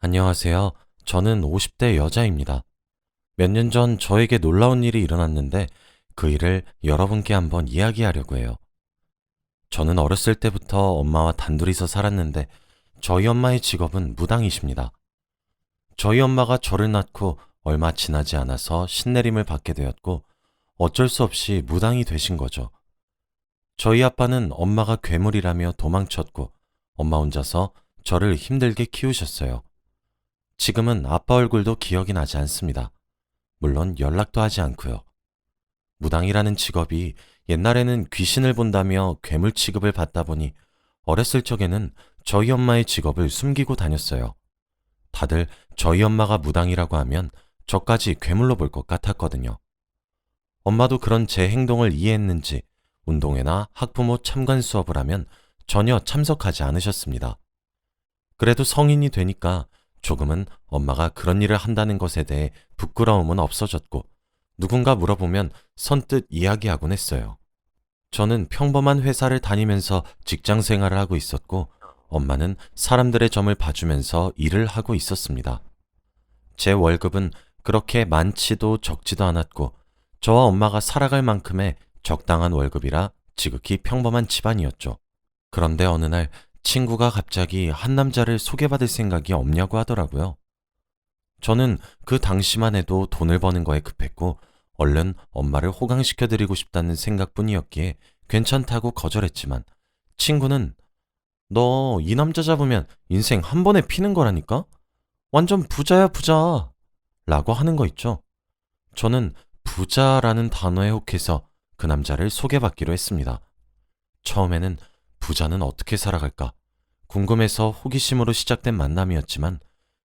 안녕하세요. 저는 50대 여자입니다. 몇 년 전 저에게 놀라운 일이 일어났는데 그 일을 여러분께 한번 이야기하려고 해요. 저는 어렸을 때부터 엄마와 단둘이서 살았는데 저희 엄마의 직업은 무당이십니다. 저희 엄마가 저를 낳고 얼마 지나지 않아서 신내림을 받게 되었고 어쩔 수 없이 무당이 되신 거죠. 저희 아빠는 엄마가 괴물이라며 도망쳤고 엄마 혼자서 저를 힘들게 키우셨어요. 지금은 아빠 얼굴도 기억이 나지 않습니다. 물론 연락도 하지 않고요. 무당이라는 직업이 옛날에는 귀신을 본다며 괴물 취급을 받다 보니 어렸을 적에는 저희 엄마의 직업을 숨기고 다녔어요. 다들 저희 엄마가 무당이라고 하면 저까지 괴물로 볼 것 같았거든요. 엄마도 그런 제 행동을 이해했는지 운동회나 학부모 참관 수업을 하면 전혀 참석하지 않으셨습니다. 그래도 성인이 되니까 조금은 엄마가 그런 일을 한다는 것에 대해 부끄러움은 없어졌고 누군가 물어보면 선뜻 이야기하곤 했어요. 저는 평범한 회사를 다니면서 직장 생활을 하고 있었고 엄마는 사람들의 점을 봐주면서 일을 하고 있었습니다. 제 월급은 그렇게 많지도 적지도 않았고 저와 엄마가 살아갈 만큼의 적당한 월급이라 지극히 평범한 집안이었죠. 그런데 어느 날 친구가 갑자기 한 남자를 소개받을 생각이 없냐고 하더라고요. 저는 그 당시만 해도 돈을 버는 거에 급했고 얼른 엄마를 호강시켜드리고 싶다는 생각뿐이었기에 괜찮다고 거절했지만 친구는 너 이 남자 잡으면 인생 한 번에 피는 거라니까? 완전 부자야 부자 라고 하는 거 있죠. 저는 부자라는 단어에 혹해서 그 남자를 소개받기로 했습니다. 처음에는 부자는 어떻게 살아갈까 궁금해서 호기심으로 시작된 만남이었지만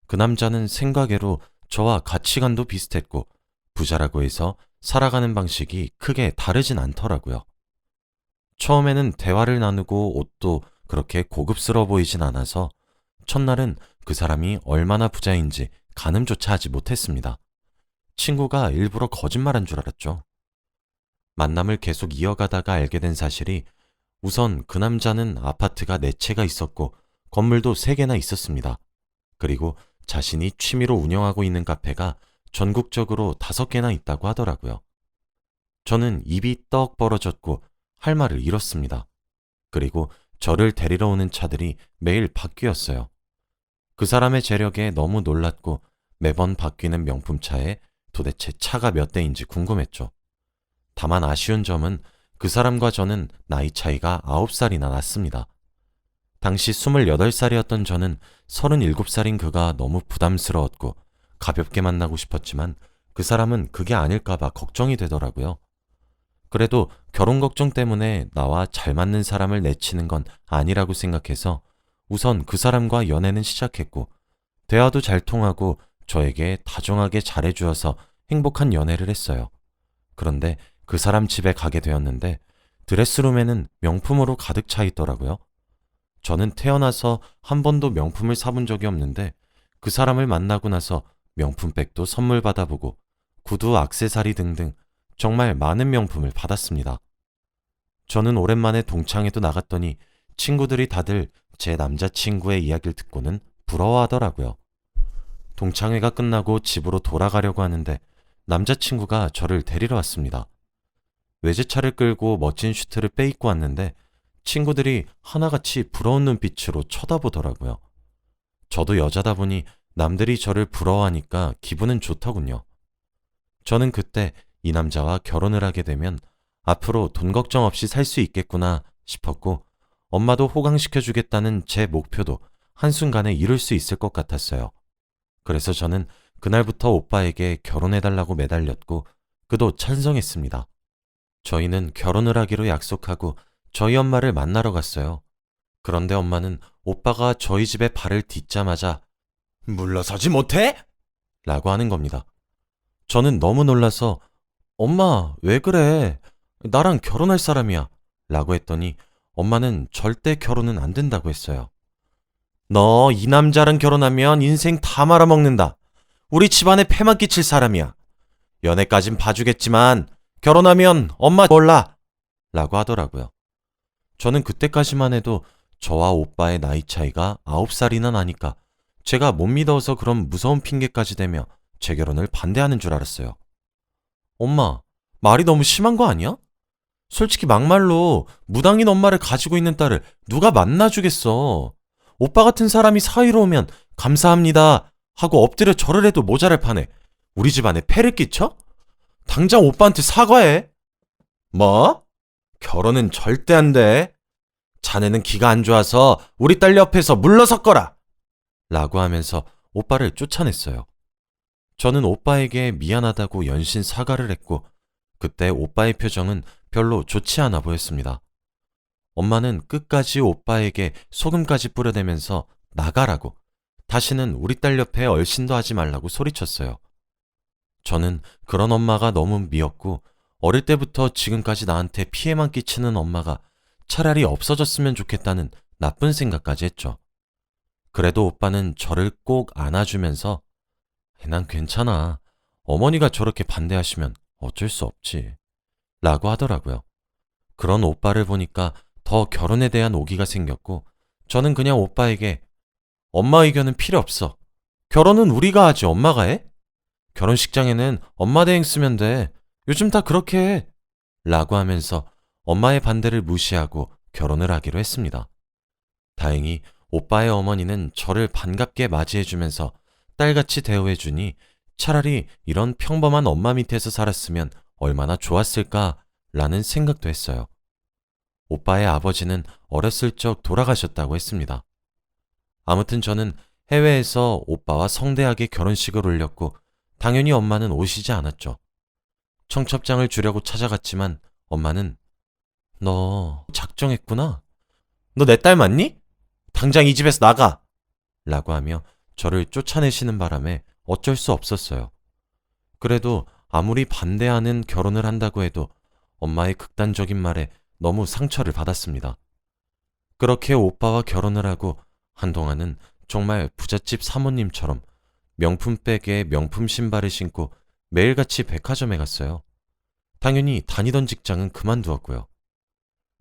그 남자는 생각외로 저와 가치관도 비슷했고 부자라고 해서 살아가는 방식이 크게 다르진 않더라고요. 처음에는 대화를 나누고 옷도 그렇게 고급스러워 보이진 않아서 첫날은 그 사람이 얼마나 부자인지 가늠조차 하지 못했습니다. 친구가 일부러 거짓말한 줄 알았죠. 만남을 계속 이어가다가 알게 된 사실이 우선 그 남자는 아파트가 4채가 있었고 건물도 3개나 있었습니다. 그리고 자신이 취미로 운영하고 있는 카페가 전국적으로 5개나 있다고 하더라고요. 저는 입이 떡 벌어졌고 할 말을 잃었습니다. 그리고 저를 데리러 오는 차들이 매일 바뀌었어요. 그 사람의 재력에 너무 놀랐고 매번 바뀌는 명품차에 도대체 차가 몇 대인지 궁금했죠. 다만 아쉬운 점은 그 사람과 저는 나이 차이가 9살이나 났습니다. 당시 28살이었던 저는 37살인 그가 너무 부담스러웠고 가볍게 만나고 싶었지만 그 사람은 그게 아닐까봐 걱정이 되더라고요. 그래도 결혼 걱정 때문에 나와 잘 맞는 사람을 내치는 건 아니라고 생각해서 우선 그 사람과 연애는 시작했고 대화도 잘 통하고 저에게 다정하게 잘해주어서 행복한 연애를 했어요. 그런데 그 사람 집에 가게 되었는데 드레스룸에는 명품으로 가득 차 있더라고요. 저는 태어나서 한 번도 명품을 사본 적이 없는데 그 사람을 만나고 나서 명품백도 선물 받아보고 구두, 액세서리 등등 정말 많은 명품을 받았습니다. 저는 오랜만에 동창회도 나갔더니 친구들이 다들 제 남자친구의 이야기를 듣고는 부러워하더라고요. 동창회가 끝나고 집으로 돌아가려고 하는데 남자친구가 저를 데리러 왔습니다. 외제차를 끌고 멋진 슈트를 빼입고 왔는데 친구들이 하나같이 부러운 눈빛으로 쳐다보더라고요. 저도 여자다 보니 남들이 저를 부러워하니까 기분은 좋더군요. 저는 그때 이 남자와 결혼을 하게 되면 앞으로 돈 걱정 없이 살 수 있겠구나 싶었고 엄마도 호강시켜주겠다는 제 목표도 한순간에 이룰 수 있을 것 같았어요. 그래서 저는 그날부터 오빠에게 결혼해달라고 매달렸고 그도 찬성했습니다. 저희는 결혼을 하기로 약속하고 저희 엄마를 만나러 갔어요. 그런데 엄마는 오빠가 저희 집에 발을 딛자마자 물러서지 못해? 라고 하는 겁니다. 저는 너무 놀라서 엄마, 왜 그래? 나랑 결혼할 사람이야. 라고 했더니 엄마는 절대 결혼은 안 된다고 했어요. 너 이 남자랑 결혼하면 인생 다 말아먹는다. 우리 집안에 폐만 끼칠 사람이야. 연애까진 봐주겠지만 결혼하면 엄마 몰라. 라고 하더라고요. 저는 그때까지만 해도 저와 오빠의 나이 차이가 9살이나 나니까 제가 못 믿어서 그런 무서운 핑계까지 대며 제 결혼을 반대하는 줄 알았어요. 엄마, 말이 너무 심한 거 아니야? 솔직히 막말로 무당인 엄마를 가지고 있는 딸을 누가 만나주겠어. 오빠 같은 사람이 사위로 오면 감사합니다 하고 엎드려 절을 해도 모자랄 판에 우리 집안에 폐를 끼쳐? 당장 오빠한테 사과해. 뭐? 결혼은 절대 안 돼. 자네는 기가 안 좋아서 우리 딸 옆에서 물러섰거라. 라고 하면서 오빠를 쫓아냈어요. 저는 오빠에게 미안하다고 연신 사과를 했고 그때 오빠의 표정은 별로 좋지 않아 보였습니다. 엄마는 끝까지 오빠에게 소금까지 뿌려대면서 나가라고 다시는 우리 딸 옆에 얼씬도 하지 말라고 소리쳤어요. 저는 그런 엄마가 너무 미웠고 어릴 때부터 지금까지 나한테 피해만 끼치는 엄마가 차라리 없어졌으면 좋겠다는 나쁜 생각까지 했죠. 그래도 오빠는 저를 꼭 안아주면서 난 괜찮아. 어머니가 저렇게 반대하시면 어쩔 수 없지. 라고 하더라고요. 그런 오빠를 보니까 더 결혼에 대한 오기가 생겼고 저는 그냥 오빠에게 엄마 의견은 필요 없어. 결혼은 우리가 하지 엄마가 해? 결혼식장에는 엄마 대행 쓰면 돼. 요즘 다 그렇게 해. 라고 하면서 엄마의 반대를 무시하고 결혼을 하기로 했습니다. 다행히 오빠의 어머니는 저를 반갑게 맞이해주면서 딸같이 대우해주니 차라리 이런 평범한 엄마 밑에서 살았으면 얼마나 좋았을까라는 생각도 했어요. 오빠의 아버지는 어렸을 적 돌아가셨다고 했습니다. 아무튼 저는 해외에서 오빠와 성대하게 결혼식을 올렸고 당연히 엄마는 오시지 않았죠. 청첩장을 주려고 찾아갔지만 엄마는 너 작정했구나? 너 내 딸 맞니? 당장 이 집에서 나가! 라고 하며 저를 쫓아내시는 바람에 어쩔 수 없었어요. 그래도 아무리 반대하는 결혼을 한다고 해도 엄마의 극단적인 말에 너무 상처를 받았습니다. 그렇게 오빠와 결혼을 하고 한동안은 정말 부잣집 사모님처럼 명품 백에 명품 신발을 신고 매일같이 백화점에 갔어요. 당연히 다니던 직장은 그만두었고요.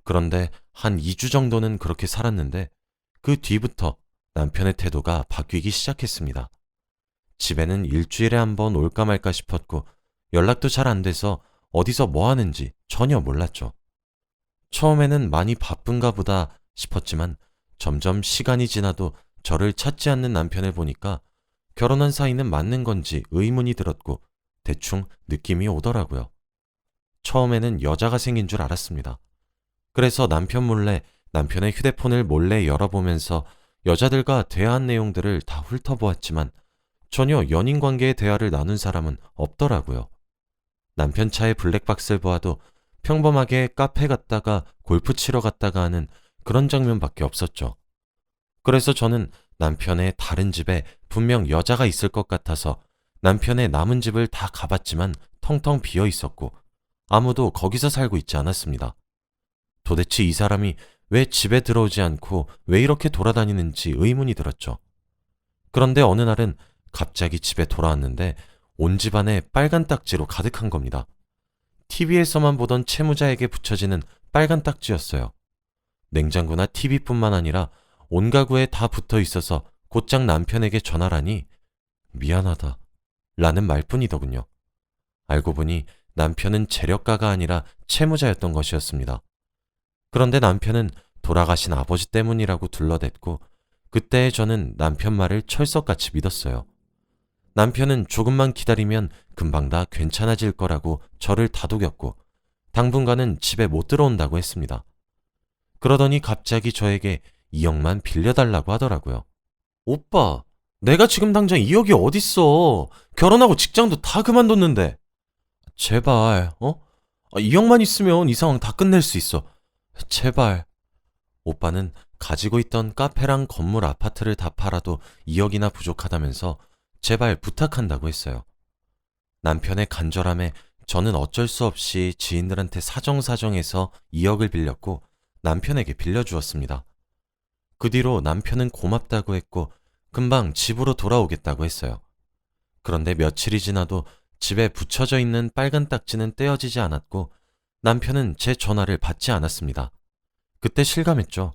그런데 한 2주 정도는 그렇게 살았는데 그 뒤부터 남편의 태도가 바뀌기 시작했습니다. 집에는 일주일에 한 번 올까 말까 싶었고 연락도 잘 안 돼서 어디서 뭐 하는지 전혀 몰랐죠. 처음에는 많이 바쁜가 보다 싶었지만 점점 시간이 지나도 저를 찾지 않는 남편을 보니까 결혼한 사이는 맞는 건지 의문이 들었고 대충 느낌이 오더라고요. 처음에는 여자가 생긴 줄 알았습니다. 그래서 남편 몰래 남편의 휴대폰을 몰래 열어보면서 여자들과 대화한 내용들을 다 훑어보았지만 전혀 연인 관계의 대화를 나눈 사람은 없더라고요. 남편 차의 블랙박스를 보아도 평범하게 카페 갔다가 골프 치러 갔다가 하는 그런 장면밖에 없었죠. 그래서 저는 남편의 다른 집에 분명 여자가 있을 것 같아서 남편의 남은 집을 다 가봤지만 텅텅 비어 있었고 아무도 거기서 살고 있지 않았습니다. 도대체 이 사람이 왜 집에 들어오지 않고 왜 이렇게 돌아다니는지 의문이 들었죠. 그런데 어느 날은 갑자기 집에 돌아왔는데 온 집안에 빨간 딱지로 가득한 겁니다. TV에서만 보던 채무자에게 붙여지는 빨간 딱지였어요. 냉장고나 TV뿐만 아니라 온 가구에 다 붙어 있어서 곧장 남편에게 전화라니 미안하다 라는 말뿐이더군요. 알고 보니 남편은 재력가가 아니라 채무자였던 것이었습니다. 그런데 남편은 돌아가신 아버지 때문이라고 둘러댔고 그때 저는 남편 말을 철석같이 믿었어요. 남편은 조금만 기다리면 금방 다 괜찮아질 거라고 저를 다독였고 당분간은 집에 못 들어온다고 했습니다. 그러더니 갑자기 저에게 2억만 빌려달라고 하더라고요. 오빠, 내가 지금 당장 2억이 어딨어. 결혼하고 직장도 다 그만뒀는데. 제발, 2억만 있으면 이 상황 다 끝낼 수 있어. 제발. 오빠는 가지고 있던 카페랑 건물 아파트를 다 팔아도 2억이나 부족하다면서 제발 부탁한다고 했어요. 남편의 간절함에 저는 어쩔 수 없이 지인들한테 사정사정해서 2억을 빌렸고 남편에게 빌려주었습니다. 그 뒤로 남편은 고맙다고 했고 금방 집으로 돌아오겠다고 했어요. 그런데 며칠이 지나도 집에 붙여져 있는 빨간 딱지는 떼어지지 않았고 남편은 제 전화를 받지 않았습니다. 그때 실감했죠.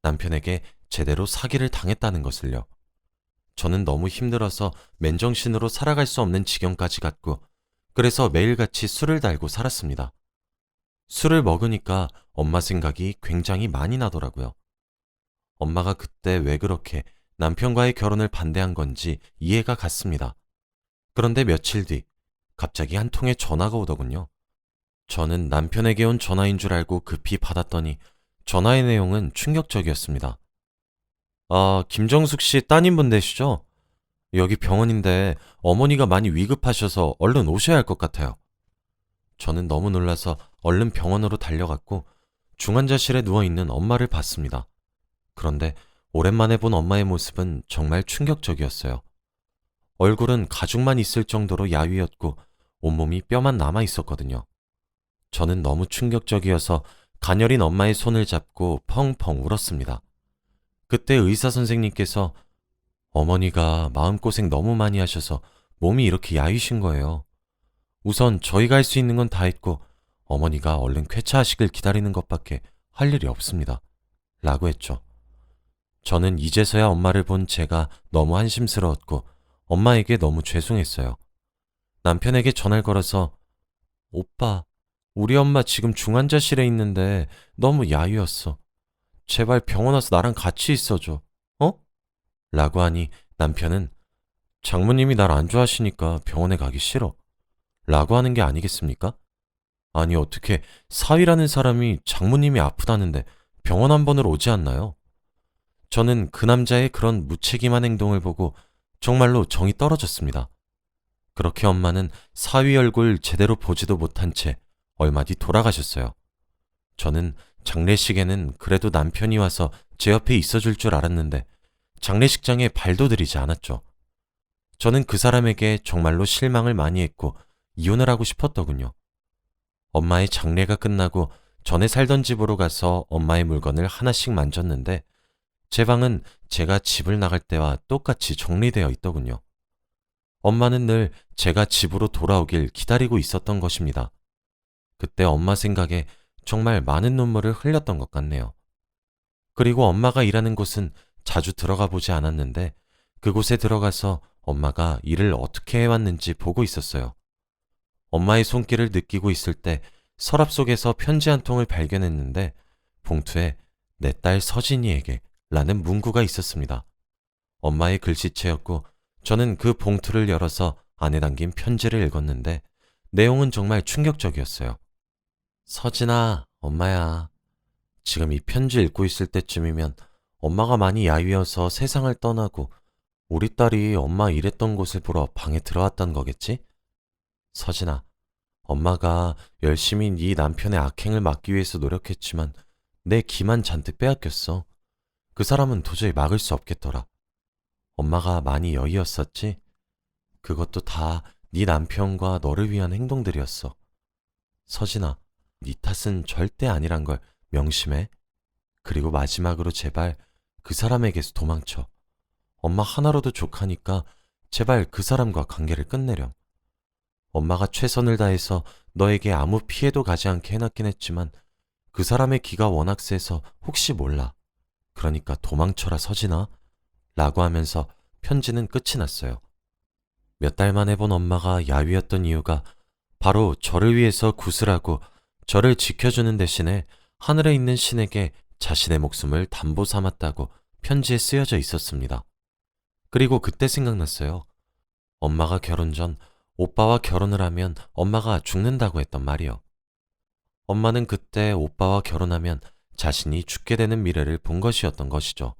남편에게 제대로 사기를 당했다는 것을요. 저는 너무 힘들어서 맨정신으로 살아갈 수 없는 지경까지 갔고, 그래서 매일같이 술을 달고 살았습니다. 술을 먹으니까 엄마 생각이 굉장히 많이 나더라고요. 엄마가 그때 왜 그렇게 남편과의 결혼을 반대한 건지 이해가 갔습니다. 그런데 며칠 뒤, 갑자기 한 통의 전화가 오더군요. 저는 남편에게 온 전화인 줄 알고 급히 받았더니 전화의 내용은 충격적이었습니다. 아, 김정숙 씨 따님분 되시죠? 여기 병원인데 어머니가 많이 위급하셔서 얼른 오셔야 할 것 같아요. 저는 너무 놀라서 얼른 병원으로 달려갔고 중환자실에 누워있는 엄마를 봤습니다. 그런데 오랜만에 본 엄마의 모습은 정말 충격적이었어요. 얼굴은 가죽만 있을 정도로 야위었고 온몸이 뼈만 남아 있었거든요. 저는 너무 충격적이어서 가녀린 엄마의 손을 잡고 펑펑 울었습니다. 그때 의사 선생님께서 어머니가 마음고생 너무 많이 하셔서 몸이 이렇게 야위신 거예요. 우선 저희가 할 수 있는 건 다 했고 어머니가 얼른 쾌차하시길 기다리는 것밖에 할 일이 없습니다. 라고 했죠. 저는 이제서야 엄마를 본 제가 너무 한심스러웠고 엄마에게 너무 죄송했어요. 남편에게 전화를 걸어서 오빠, 우리 엄마 지금 중환자실에 있는데 너무 야위었어. 제발 병원 와서 나랑 같이 있어줘. 어? 라고 하니 남편은 장모님이 날 안 좋아하시니까 병원에 가기 싫어. 라고 하는 게 아니겠습니까? 아니 어떻게 사위라는 사람이 장모님이 아프다는데 병원 한 번을 오지 않나요? 저는 그 남자의 그런 무책임한 행동을 보고 정말로 정이 떨어졌습니다. 그렇게 엄마는 사위 얼굴 제대로 보지도 못한 채 얼마 뒤 돌아가셨어요. 저는 장례식에는 그래도 남편이 와서 제 옆에 있어줄 줄 알았는데 장례식장에 발도 들이지 않았죠. 저는 그 사람에게 정말로 실망을 많이 했고 이혼을 하고 싶었더군요. 엄마의 장례가 끝나고 전에 살던 집으로 가서 엄마의 물건을 하나씩 만졌는데 제 방은 제가 집을 나갈 때와 똑같이 정리되어 있더군요. 엄마는 늘 제가 집으로 돌아오길 기다리고 있었던 것입니다. 그때 엄마 생각에 정말 많은 눈물을 흘렸던 것 같네요. 그리고 엄마가 일하는 곳은 자주 들어가 보지 않았는데 그곳에 들어가서 엄마가 일을 어떻게 해왔는지 보고 있었어요. 엄마의 손길을 느끼고 있을 때 서랍 속에서 편지 한 통을 발견했는데 봉투에 내 딸 서진이에게 라는 문구가 있었습니다. 엄마의 글씨체였고 저는 그 봉투를 열어서 안에 담긴 편지를 읽었는데 내용은 정말 충격적이었어요. 서진아, 엄마야. 지금 이 편지 읽고 있을 때쯤이면 엄마가 많이 야위어서 세상을 떠나고 우리 딸이 엄마 일했던 곳을 보러 방에 들어왔던 거겠지? 서진아, 엄마가 열심히 네 남편의 악행을 막기 위해서 노력했지만 내 기만 잔뜩 빼앗겼어. 그 사람은 도저히 막을 수 없겠더라. 엄마가 많이 여의었었지? 그것도 다 네 남편과 너를 위한 행동들이었어. 서진아, 네 탓은 절대 아니란 걸 명심해. 그리고 마지막으로 제발 그 사람에게서 도망쳐. 엄마 하나로도 족하니까 제발 그 사람과 관계를 끝내렴. 엄마가 최선을 다해서 너에게 아무 피해도 가지 않게 해놨긴 했지만 그 사람의 기가 워낙 세서 혹시 몰라. 그러니까 도망쳐라 서진아. 라고 하면서 편지는 끝이 났어요. 몇 달 만에 본 엄마가 야위였던 이유가 바로 저를 위해서 구슬하고 저를 지켜주는 대신에 하늘에 있는 신에게 자신의 목숨을 담보 삼았다고 편지에 쓰여져 있었습니다. 그리고 그때 생각났어요. 엄마가 결혼 전 오빠와 결혼을 하면 엄마가 죽는다고 했던 말이요. 엄마는 그때 오빠와 결혼하면 자신이 죽게 되는 미래를 본 것이었던 것이죠.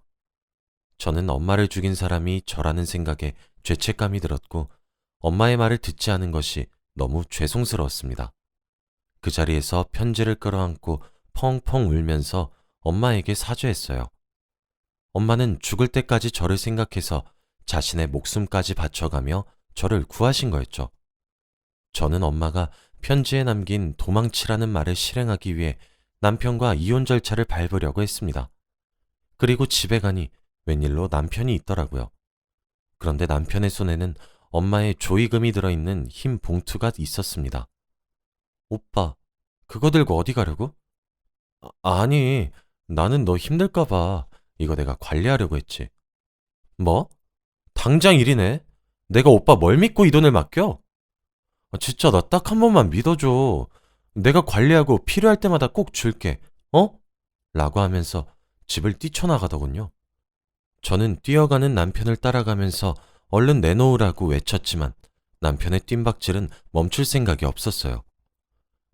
저는 엄마를 죽인 사람이 저라는 생각에 죄책감이 들었고 엄마의 말을 듣지 않은 것이 너무 죄송스러웠습니다. 그 자리에서 편지를 끌어안고 펑펑 울면서 엄마에게 사죄했어요. 엄마는 죽을 때까지 저를 생각해서 자신의 목숨까지 바쳐가며 저를 구하신 거였죠. 저는 엄마가 편지에 남긴 도망치라는 말을 실행하기 위해 남편과 이혼 절차를 밟으려고 했습니다. 그리고 집에 가니 웬일로 남편이 있더라고요. 그런데 남편의 손에는 엄마의 조의금이 들어있는 흰 봉투가 있었습니다. 오빠, 그거 들고 어디 가려고? 아니, 나는 너 힘들까 봐. 이거 내가 관리하려고 했지. 뭐? 당장 일이네. 내가 오빠 뭘 믿고 이 돈을 맡겨? 진짜 나 딱 한 번만 믿어줘. 내가 관리하고 필요할 때마다 꼭 줄게. 어? 라고 하면서 집을 뛰쳐나가더군요. 저는 뛰어가는 남편을 따라가면서 얼른 내놓으라고 외쳤지만 남편의 뜀박질은 멈출 생각이 없었어요.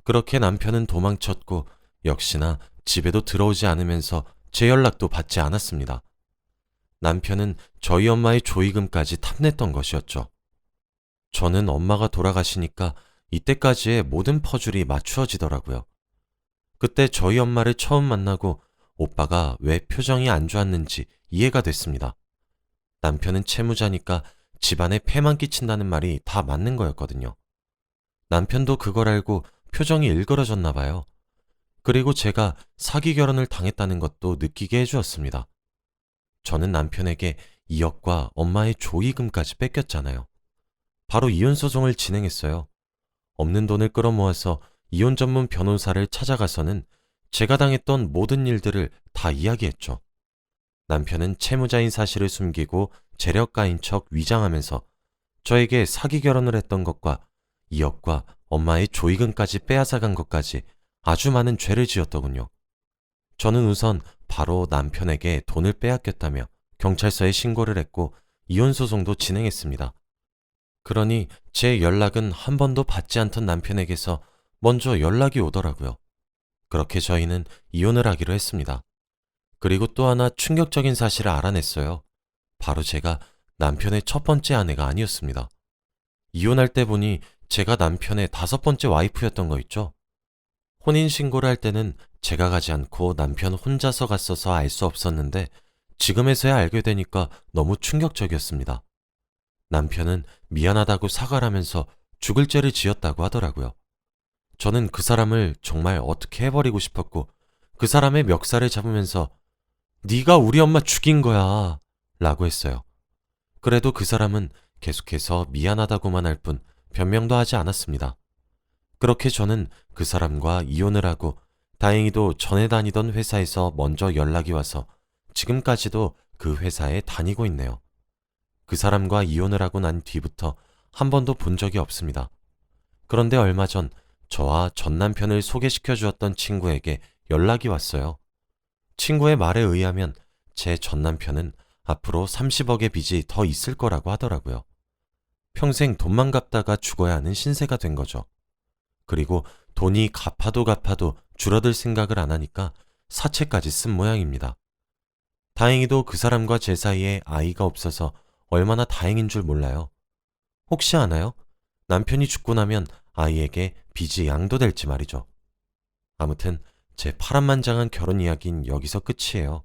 그렇게 남편은 도망쳤고 역시나 집에도 들어오지 않으면서 제 연락도 받지 않았습니다. 남편은 저희 엄마의 조의금까지 탐냈던 것이었죠. 저는 엄마가 돌아가시니까 이때까지의 모든 퍼즐이 맞추어지더라고요. 그때 저희 엄마를 처음 만나고 오빠가 왜 표정이 안 좋았는지 이해가 됐습니다. 남편은 채무자니까 집안에 폐만 끼친다는 말이 다 맞는 거였거든요. 남편도 그걸 알고 표정이 일그러졌나 봐요. 그리고 제가 사기 결혼을 당했다는 것도 느끼게 해주었습니다. 저는 남편에게 2억과 엄마의 조의금까지 뺏겼잖아요. 바로 이혼소송을 진행했어요. 없는 돈을 끌어모아서 이혼 전문 변호사를 찾아가서는 제가 당했던 모든 일들을 다 이야기했죠. 남편은 채무자인 사실을 숨기고 재력가인 척 위장하면서 저에게 사기 결혼을 했던 것과 2억과 엄마의 조의금까지 빼앗아간 것까지 아주 많은 죄를 지었더군요. 저는 우선 바로 남편에게 돈을 빼앗겼다며 경찰서에 신고를 했고 이혼소송도 진행했습니다. 그러니 제 연락은 한 번도 받지 않던 남편에게서 먼저 연락이 오더라고요. 그렇게 저희는 이혼을 하기로 했습니다. 그리고 또 하나 충격적인 사실을 알아냈어요. 바로 제가 남편의 첫 번째 아내가 아니었습니다. 이혼할 때 보니 제가 남편의 5번째 와이프였던 거 있죠? 혼인신고를 할 때는 제가 가지 않고 남편 혼자서 갔어서 알 수 없었는데 지금에서야 알게 되니까 너무 충격적이었습니다. 남편은 미안하다고 사과를 하면서 죽을 죄를 지었다고 하더라고요. 저는 그 사람을 정말 어떻게 해버리고 싶었고 그 사람의 멱살을 잡으면서 네가 우리 엄마 죽인 거야 라고 했어요. 그래도 그 사람은 계속해서 미안하다고만 할 뿐 변명도 하지 않았습니다. 그렇게 저는 그 사람과 이혼을 하고 다행히도 전에 다니던 회사에서 먼저 연락이 와서 지금까지도 그 회사에 다니고 있네요. 그 사람과 이혼을 하고 난 뒤부터 한 번도 본 적이 없습니다. 그런데 얼마 전 저와 전 남편을 소개시켜 주었던 친구에게 연락이 왔어요. 친구의 말에 의하면 제 전 남편은 앞으로 30억의 빚이 더 있을 거라고 하더라고요. 평생 돈만 갚다가 죽어야 하는 신세가 된 거죠. 그리고 돈이 갚아도 줄어들 생각을 안 하니까 사채까지 쓴 모양입니다. 다행히도 그 사람과 제 사이에 아이가 없어서 얼마나 다행인 줄 몰라요. 혹시 아나요? 남편이 죽고 나면 아이에게 빚이 양도될지 말이죠. 아무튼 제 파란만장한 결혼 이야기는 여기서 끝이에요.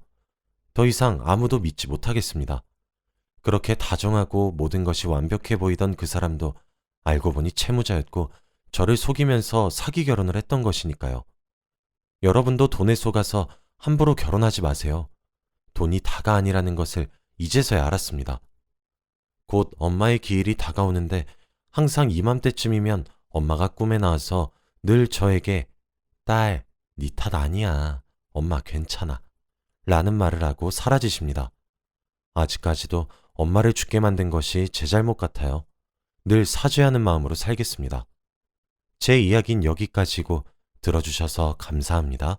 더 이상 아무도 믿지 못하겠습니다. 그렇게 다정하고 모든 것이 완벽해 보이던 그 사람도 알고 보니 채무자였고 저를 속이면서 사기 결혼을 했던 것이니까요. 여러분도 돈에 속아서 함부로 결혼하지 마세요. 돈이 다가 아니라는 것을 이제서야 알았습니다. 곧 엄마의 기일이 다가오는데 항상 이맘때쯤이면 엄마가 꿈에 나와서 늘 저에게 딸, 네 탓 아니야. 엄마 괜찮아. 라는 말을 하고 사라지십니다. 아직까지도 엄마를 죽게 만든 것이 제 잘못 같아요. 늘 사죄하는 마음으로 살겠습니다. 제 이야기는 여기까지고 들어주셔서 감사합니다.